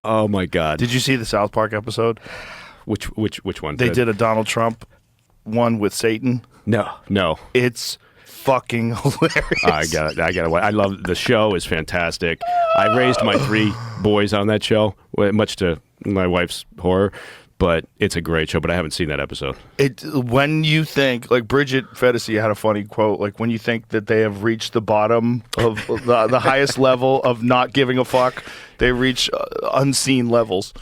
Oh my God. Did you see the South Park episode? Which one? They did a Donald Trump one with Satan. No. It's fucking hilarious. I got it. I love the show. Is fantastic. I raised my 3 boys on that show, much to my wife's horror. But it's a great show. But I haven't seen that episode. When you think, like Bridget Fedesi had a funny quote, like when you think that they have reached the bottom of the highest level of not giving a fuck, they reach unseen levels.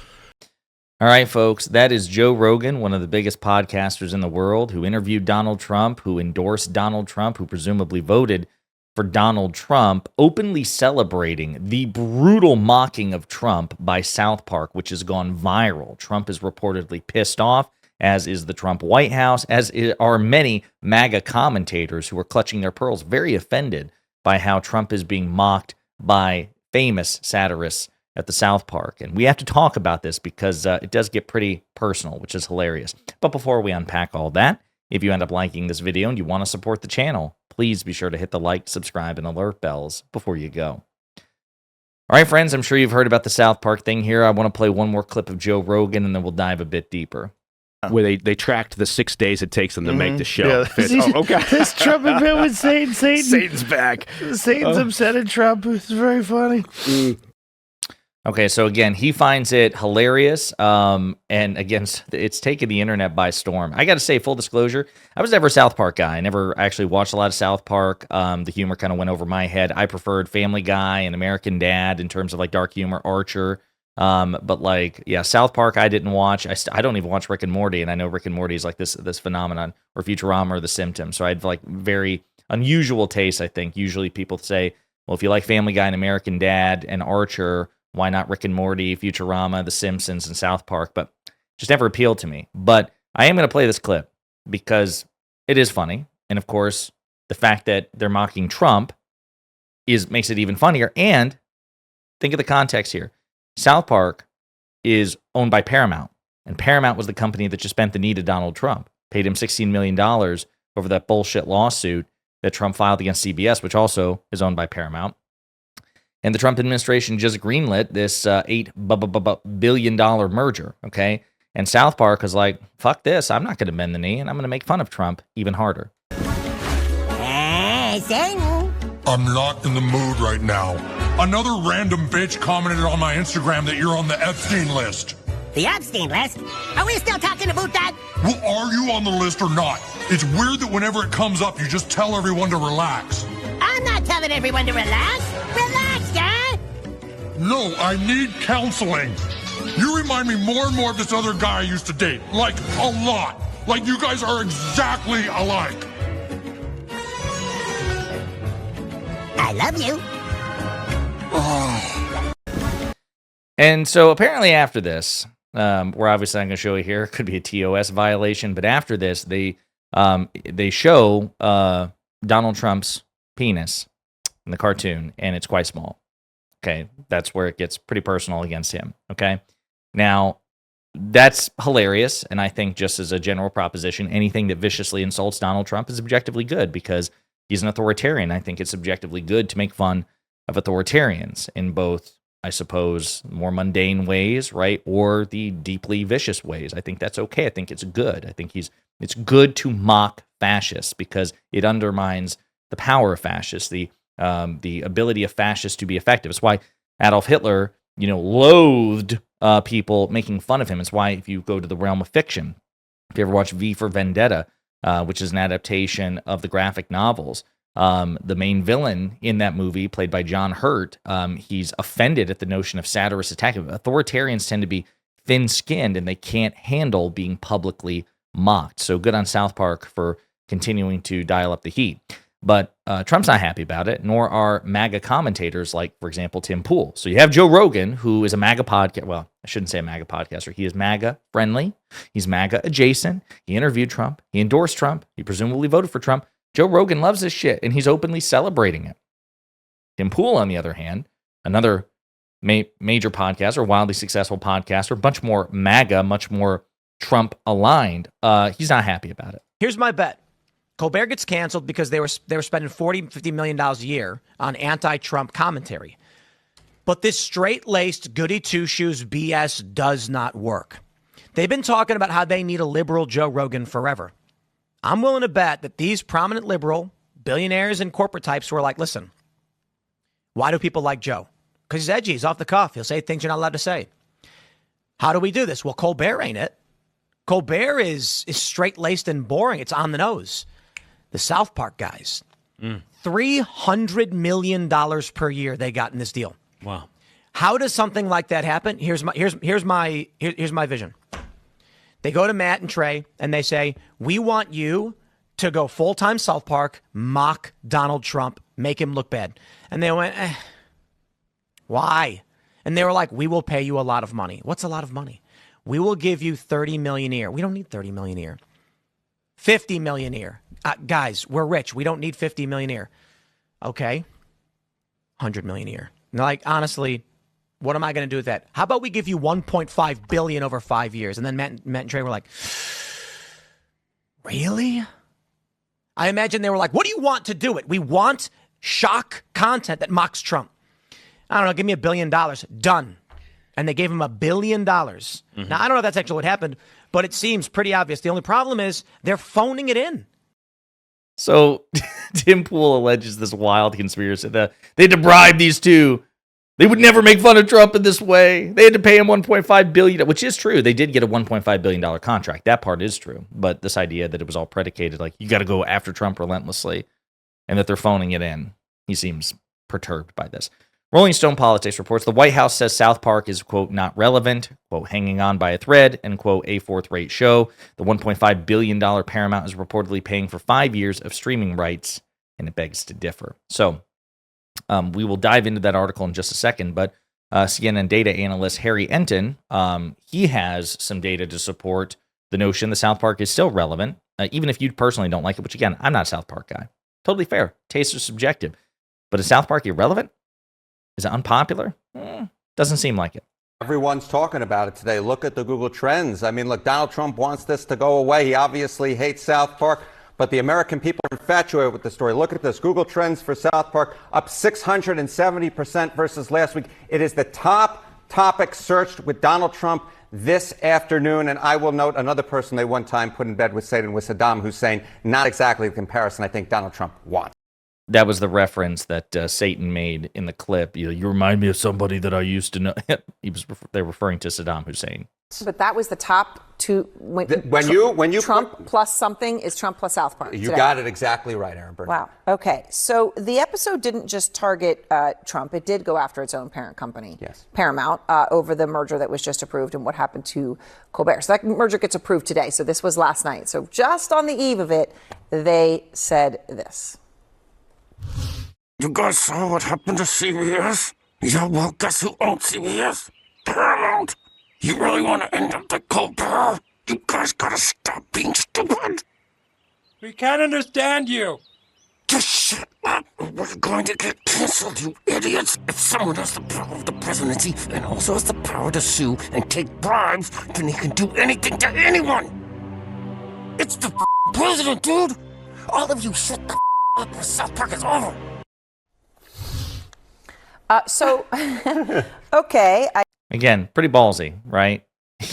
All right, folks, that is Joe Rogan, one of the biggest podcasters in the world, who interviewed Donald Trump, who endorsed Donald Trump, who presumably voted for Donald Trump, openly celebrating the brutal mocking of Trump by South Park, which has gone viral. Trump is reportedly pissed off, as is the Trump White House, as are many MAGA commentators who are clutching their pearls, very offended by how Trump is being mocked by famous satirists at the South Park. And we have to talk about this because it does get pretty personal, which is hilarious. But before we unpack all that, if you end up liking this video and you want to support the channel, please be sure to hit the like, subscribe, and alert bells before you go. All right, friends, I'm sure you've heard about the South Park thing here. I want to play one more clip of Joe Rogan, and then we'll dive a bit deeper. Where they tracked the 6 days it takes them to make the show. Yeah. Okay. This Trump event with Satan. Satan's back. Satan's upset at Trump. It's very funny. Okay, so again, he finds it hilarious, and again, it's taken the internet by storm. I got to say, full disclosure, I was never a South Park guy. I never actually watched a lot of South Park. The humor kind of went over my head. I preferred Family Guy and American Dad in terms of like dark humor, Archer. But like, yeah, South Park I didn't watch. I don't even watch Rick and Morty, and I know Rick and Morty is like this phenomenon, or Futurama or The Simpsons. So I had like very unusual taste, I think. Usually people say, well, if you like Family Guy and American Dad and Archer, why not Rick and Morty, Futurama, The Simpsons, and South Park? But just never appealed to me. But I am going to play this clip because it is funny. And of course, the fact that they're mocking Trump makes it even funnier. And think of the context here. South Park is owned by Paramount. And Paramount was the company that just bent the knee to Donald Trump, paid him $16 million over that bullshit lawsuit that Trump filed against CBS, which also is owned by Paramount. And the Trump administration just greenlit this $8 billion merger, okay? And South Park was like, fuck this, I'm not going to bend the knee, and I'm going to make fun of Trump even harder. I'm not in the mood right now. Another random bitch commented on my Instagram that you're on the Epstein list. The Epstein list? Are we still talking about that? Well, are you on the list or not? It's weird that whenever it comes up, you just tell everyone to relax. I'm not telling everyone to relax. Relax, yeah? No, I need counseling. You remind me more and more of this other guy I used to date. Like, a lot. Like, you guys are exactly alike. I love you. And so apparently after this, we're obviously not going to show you here. It could be a TOS violation. But after this, they show Donald Trump's penis in the cartoon, and it's quite small. Okay, that's where it gets pretty personal against him. Okay, now that's hilarious, and I think just as a general proposition, anything that viciously insults Donald Trump is objectively good because he's an authoritarian. I think it's objectively good to make fun of authoritarians in both, I suppose, more mundane ways, right, or the deeply vicious ways. I think that's okay. I think it's good. I think it's good to mock fascists because it undermines the power of fascists, the ability of fascists to be effective. It's why Adolf Hitler, loathed people making fun of him. It's why if you go to the realm of fiction, if you ever watch V for Vendetta, which is an adaptation of the graphic novels, the main villain in that movie, played by John Hurt, he's offended at the notion of satirist attack. Authoritarians tend to be thin-skinned, and they can't handle being publicly mocked. So good on South Park for continuing to dial up the heat. But Trump's not happy about it, nor are MAGA commentators like, for example, Tim Pool. So you have Joe Rogan, who is a MAGA podcast. Well, I shouldn't say a MAGA podcaster. He is MAGA friendly. He's MAGA adjacent. He interviewed Trump. He endorsed Trump. He presumably voted for Trump. Joe Rogan loves this shit, and he's openly celebrating it. Tim Pool, on the other hand, another major podcaster, wildly successful podcaster, much more MAGA, much more Trump aligned. He's not happy about it. Here's my bet. Colbert gets canceled because they were spending $40-50 million a year on anti-Trump commentary. But this straight-laced goody two-shoes BS does not work. They've been talking about how they need a liberal Joe Rogan forever. I'm willing to bet that these prominent liberal billionaires and corporate types were like, listen, why do people like Joe? Because he's edgy. He's off the cuff. He'll say things you're not allowed to say. How do we do this? Well, Colbert ain't it. Colbert is straight-laced and boring. It's on the nose. The South Park guys, $300 million per year they got in this deal. Wow. How does something like that happen? Here's my vision. They go to Matt and Trey and they say, we want you to go full-time South Park, mock Donald Trump, make him look bad. And they went, why? And they were like, we will pay you a lot of money. What's a lot of money? We will give you 30 million a year. We don't need 30 million a year. 50 million a year. Guys, we're rich. We don't need 50 million a year. Okay. 100 million a year. And like, honestly, what am I going to do with that? How about we give you 1.5 billion over 5 years? And then Matt and Trey were like, really? I imagine they were like, what do you want to do it? We want shock content that mocks Trump. I don't know, give me $1 billion. Done. And they gave him $1 billion. Now, I don't know if that's actually what happened, but it seems pretty obvious. The only problem is they're phoning it in. So Tim Pool alleges this wild conspiracy that they had to bribe these two. They would never make fun of Trump in this way. They had to pay him $1.5 billion, which is true. They did get a $1.5 billion contract. That part is true. But this idea that it was all predicated, like, you got to go after Trump relentlessly, and that they're phoning it in, he seems perturbed by this. Rolling Stone Politics reports the White House says South Park is, quote, not relevant, quote, hanging on by a thread, and, quote, a fourth-rate show. The $1.5 billion Paramount is reportedly paying for 5 years of streaming rights, and it begs to differ. So we will dive into that article in just a second, but CNN data analyst Harry Enton, he has some data to support the notion that South Park is still relevant, even if you personally don't like it, which, again, I'm not a South Park guy. Totally fair. Tastes are subjective. But is South Park irrelevant? Is it unpopular? Doesn't seem like it. Everyone's talking about it today. Look at the Google Trends. I mean, look, Donald Trump wants this to go away. He obviously hates South Park, but the American people are infatuated with the story. Look at this. Google Trends for South Park up 670% versus last week. It is the top topic searched with Donald Trump this afternoon. And I will note another person they one time put in bed with Satan was Saddam Hussein. Not exactly the comparison I think Donald Trump wants. That was the reference that Satan made in the clip. You remind me of somebody that I used to know. They're referring to Saddam Hussein. But that was the top two. When you Trump plus something is Trump plus South Park. You got it exactly right, Aaron Burton. Wow. Okay. So the episode didn't just target Trump. It did go after its own parent company, yes, Paramount, over the merger that was just approved and what happened to Colbert. So that merger gets approved today. So this was last night. So just on the eve of it, they said this. You guys saw what happened to CBS? Yeah, well, guess who owns CBS? Paramount. You really want to end up like Colbert? You guys gotta stop being stupid. We can't understand you. Just shut up, or we're going to get canceled, you idiots. If someone has the power of the presidency and also has the power to sue and take bribes, then he can do anything to anyone. It's the president, dude. All of you shut the up or South Park is over. Okay. Again, pretty ballsy, right?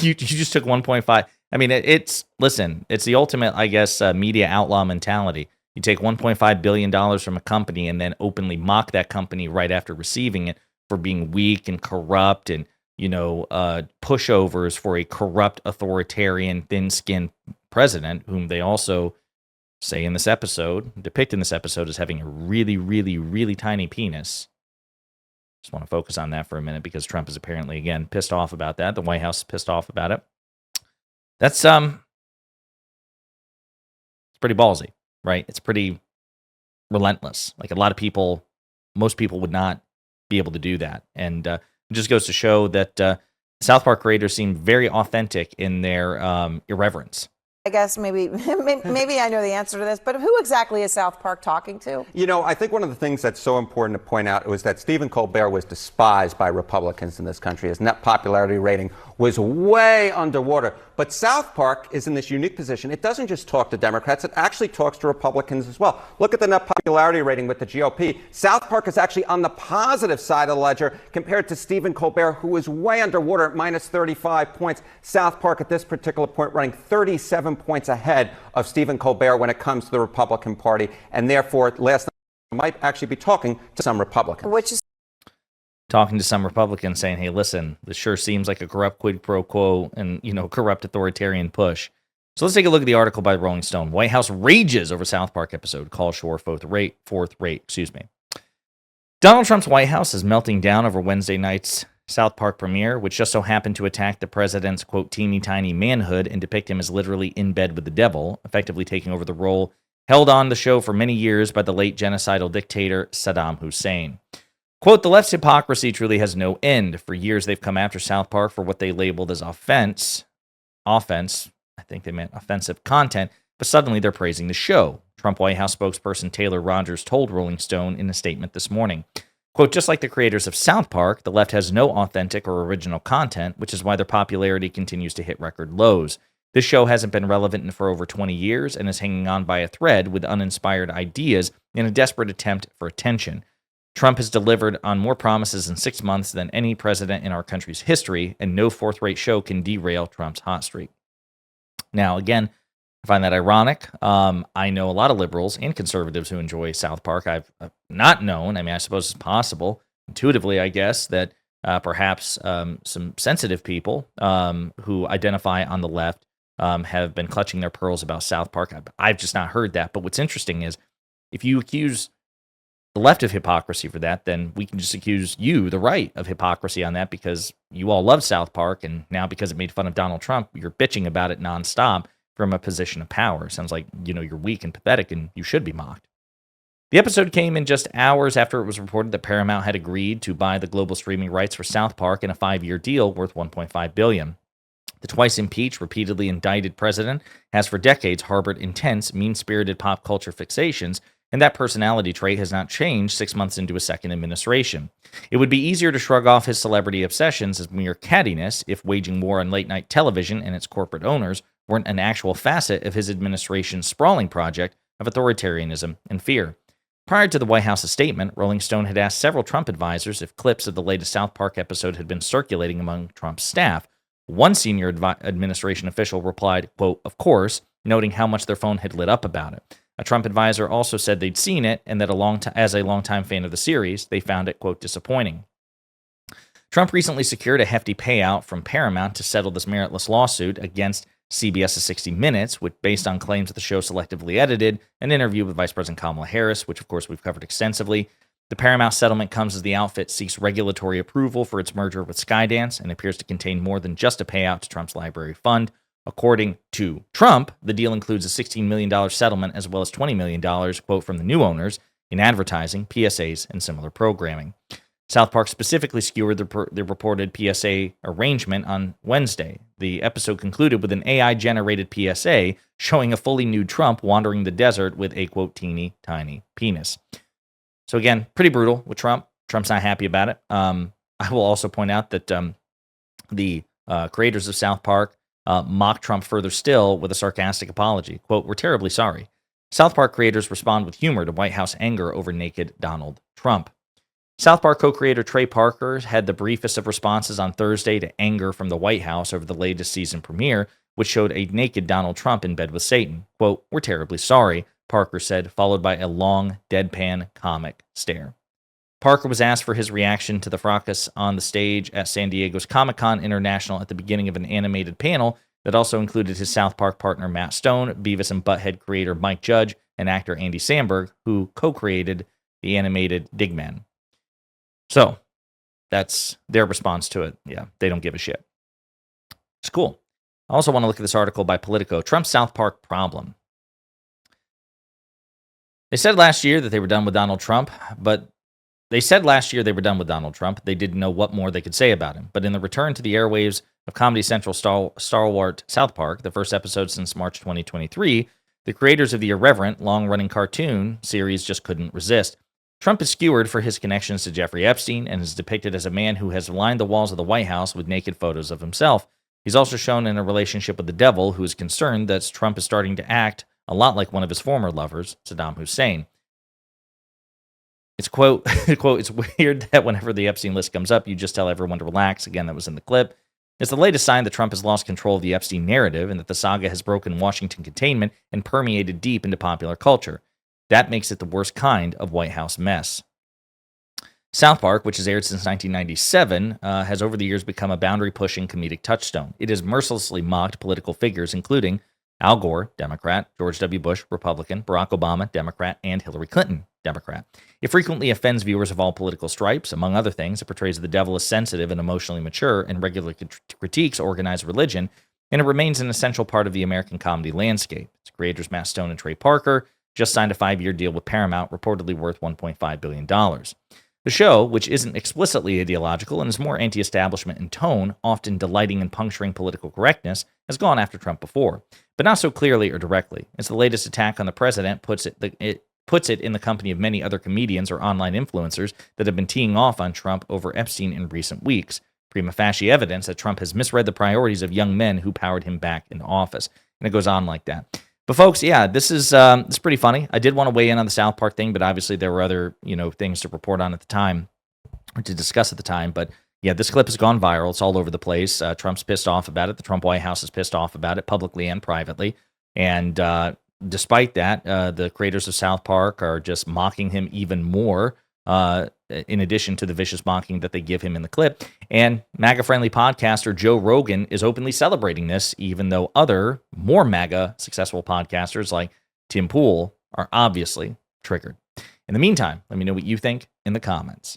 You just took 1.5. I mean, it's the ultimate, I guess, media outlaw mentality. You take $1.5 billion from a company and then openly mock that company right after receiving it for being weak and corrupt and, pushovers for a corrupt, authoritarian, thin-skinned president, whom they also say in this episode, depict in this episode as having a really, really, really tiny penis. Just want to focus on that for a minute because Trump is apparently, again, pissed off about that. The White House is pissed off about it. That's it's pretty ballsy, right? It's pretty relentless. Like a lot of people, most people would not be able to do that. And it just goes to show that South Park creators seem very authentic in their irreverence. I guess maybe I know the answer to this, but who exactly is South Park talking to? I think one of the things that's so important to point out was that Stephen Colbert was despised by Republicans in this country. His net popularity rating was way underwater. But South Park is in this unique position. It doesn't just talk to Democrats, it actually talks to Republicans as well. Look at the net popularity rating with the GOP. South Park is actually on the positive side of the ledger compared to Stephen Colbert, who was way underwater at minus 35 points. South Park at this particular point running 37 points ahead of Stephen Colbert when it comes to the Republican Party, and therefore last night might actually be talking to some Republicans. Which is talking to some Republicans saying, hey, listen, this sure seems like a corrupt quid pro quo and, corrupt authoritarian push. So let's take a look at the article by Rolling Stone. White House rages over South Park episode, calls for fourth rate. Donald Trump's White House is melting down over Wednesday night's South Park premiere, which just so happened to attack the president's, quote, teeny tiny manhood and depict him as literally in bed with the devil, effectively taking over the role held on the show for many years by the late genocidal dictator Saddam Hussein. Quote, the left's hypocrisy truly has no end. For years, they've come after South Park for what they labeled as offense, I think they meant offensive content, but suddenly they're praising the show. Trump White House spokesperson Taylor Rogers told Rolling Stone in a statement this morning. Quote, just like the creators of South Park, the left has no authentic or original content, which is why their popularity continues to hit record lows. This show hasn't been relevant for over 20 years and is hanging on by a thread with uninspired ideas in a desperate attempt for attention. Trump has delivered on more promises in 6 months than any president in our country's history, and no fourth-rate show can derail Trump's hot streak. Now, again, I find that ironic. I know a lot of liberals and conservatives who enjoy South Park. I've not known, I suppose it's possible, intuitively, I guess, that perhaps some sensitive people who identify on the left have been clutching their pearls about South Park. I've just not heard that. But what's interesting is if you accuse the left of hypocrisy for that, then we can just accuse you, the right, of hypocrisy on that because you all love South Park, and now because it made fun of Donald Trump, you're bitching about it nonstop from a position of power. Sounds like, you're weak and pathetic, and you should be mocked. The episode came in just hours after it was reported that Paramount had agreed to buy the global streaming rights for South Park in a 5-year deal worth $1.5 billion. The twice impeached, repeatedly indicted president has for decades harbored intense, mean-spirited pop culture fixations, and that personality trait has not changed 6 months into a second administration. It would be easier to shrug off his celebrity obsessions as mere cattiness if waging war on late-night television and its corporate owners weren't an actual facet of his administration's sprawling project of authoritarianism and fear. Prior to the White House's statement, Rolling Stone had asked several Trump advisors if clips of the latest South Park episode had been circulating among Trump's staff. One senior administration official replied, quote, of course, noting how much their phone had lit up about it. A Trump advisor also said they'd seen it and that as a longtime fan of the series, they found it, quote, disappointing. Trump recently secured a hefty payout from Paramount to settle this meritless lawsuit against CBS's 60 Minutes, which, based on claims that the show selectively edited an interview with Vice President Kamala Harris, which, of course, we've covered extensively. The Paramount settlement comes as the outfit seeks regulatory approval for its merger with Skydance and appears to contain more than just a payout to Trump's library fund. According to Trump, the deal includes a $16 million settlement as well as $20 million, quote, from the new owners in advertising, PSAs, and similar programming. South Park specifically skewered the reported PSA arrangement on Wednesday. The episode concluded with an AI-generated PSA showing a fully nude Trump wandering the desert with a, quote, teeny tiny penis. So again, pretty brutal with Trump. Trump's not happy about it. I will also point out that the creators of South Park mock Trump further still with a sarcastic apology. Quote, we're terribly sorry. South Park creators respond with humor to White House anger over naked Donald Trump. South Park co-creator Trey Parker had the briefest of responses on Thursday to anger from the White House over the latest season premiere, which showed a naked Donald Trump in bed with Satan. Quote, we're terribly sorry, Parker said, followed by a long, deadpan comic stare. Parker was asked for his reaction to the fracas on the stage at San Diego's Comic-Con International at the beginning of an animated panel that also included his South Park partner Matt Stone, Beavis and Butthead creator Mike Judge, and actor Andy Samberg, who co-created the animated Digman. So, that's their response to it. Yeah, they don't give a shit. It's cool. I also want to look at this article by Politico, Trump's South Park problem. They said last year that they were done with Donald Trump, but they didn't know what more they could say about him. But in the return to the airwaves of Comedy Central stalwart South Park, the first episode since March 2023, the creators of the irreverent, long-running cartoon series just couldn't resist. Trump is skewered for his connections to Jeffrey Epstein and is depicted as a man who has lined the walls of the White House with naked photos of himself. He's also shown in a relationship with the devil, who is concerned that Trump is starting to act a lot like one of his former lovers, Saddam Hussein. It's quote, it's weird that whenever the Epstein list comes up, you just tell everyone to relax. Again, that was in the clip. It's the latest sign that Trump has lost control of the Epstein narrative and that the saga has broken Washington containment and permeated deep into popular culture. That makes it the worst kind of White House mess. South Park, which has aired since 1997, has over the years become a boundary-pushing comedic touchstone. It has mercilessly mocked political figures, including Al Gore, Democrat, George W. Bush, Republican, Barack Obama, Democrat, and Hillary Clinton, Democrat. It frequently offends viewers of all political stripes. Among other things, it portrays the devil as sensitive and emotionally mature and regularly critiques organized religion, and it remains an essential part of the American comedy landscape. Its creators Matt Stone and Trey Parker just signed a 5-year deal with Paramount, reportedly worth $1.5 billion. The show, which isn't explicitly ideological and is more anti-establishment in tone, often delighting in puncturing political correctness, has gone after Trump before, but not so clearly or directly. It's the latest attack on the president puts it in the company of many other comedians or online influencers that have been teeing off on Trump over Epstein in recent weeks. Prima facie evidence that Trump has misread the priorities of young men who powered him back into office. And it goes on like that. But folks, yeah, this is it's pretty funny. I did want to weigh in on the South Park thing, but obviously there were other things to report on at the time, or to discuss at the time. But yeah, this clip has gone viral. It's all over the place. Trump's pissed off about it. The Trump White House is pissed off about it, publicly and privately. And despite that, the creators of South Park are just mocking him even more, in addition to the vicious mocking that they give him in the clip. And MAGA-friendly podcaster Joe Rogan is openly celebrating this, even though other, more MAGA successful podcasters like Tim Pool are obviously triggered. In the meantime, let me know what you think in the comments.